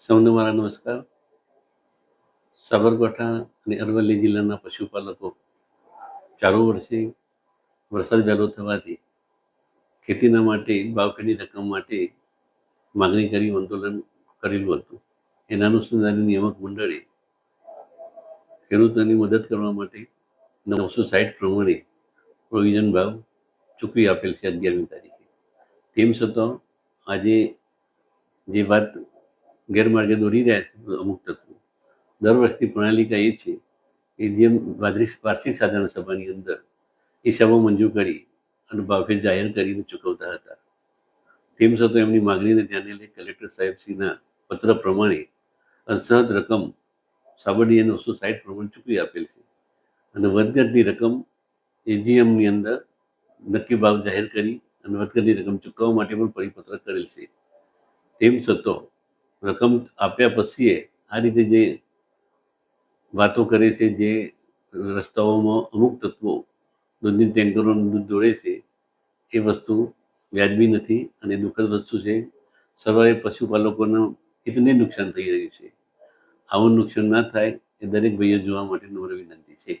સૌને મારા નમસ્કાર. સાબરકાંઠા અને અરવલ્લી જિલ્લાના પશુપાલકો ચાલુ વર્ષે વરસાદ વહેલો થવાથી ખેતીના માટે ભાવફેરની રકમ માટે માગણી કરી આંદોલન કરેલું હતું. એના અનુસંધાને નિયામક મંડળે ખેડૂતોની મદદ કરવા માટે 960 પ્રમાણે પ્રોવિઝન ભાવ ચૂકવી આપેલ છે 11મી તારીખે. તેમ છતાં આજે જે વાત ગેરમાર્ગે દોરી રહ્યા છે અમુક તત્વો, દર વર્ષની પ્રણાલિકા એ છે કે જેમ વાર્ષિક સાધારણ સભાની અંદર હિસાબો મંજૂર કરી અને ભાવફેર જાહેર કરીને ચૂકવતા હતા. તેમ છતાં એમની માગણીને ધ્યાને લઈ કલેક્ટર સાહેબશ્રીના પત્ર પ્રમાણે અંશત રકમ સાબરડીએ 960 પ્રમાણે ચૂકવી આપેલ છે અને વધઘટની રકમ એજીએમની અંદર નક્કી ભાવ જાહેર કરી અને વધઘટની રકમ ચૂકવવા માટે પણ પરિપત્ર કરેલ છે. તેમ છતાં રકમ આપ્યા પછી આ રીતે જે વાતો કરે છે, જે રસ્તાઓમાં અમુક તત્વો દૂધની ટેન્કરોનું દૂધ દોડે છે, એ વસ્તુ વ્યાજબી નથી અને દુઃખદ વસ્તુ છે. સર્વે પશુપાલકોના હિતને નુકસાન થઈ રહ્યું છે. આવું નુકસાન ના થાય એ દરેક ભાઈઓ જોવા માટે નમ્ર વિનંતી છે.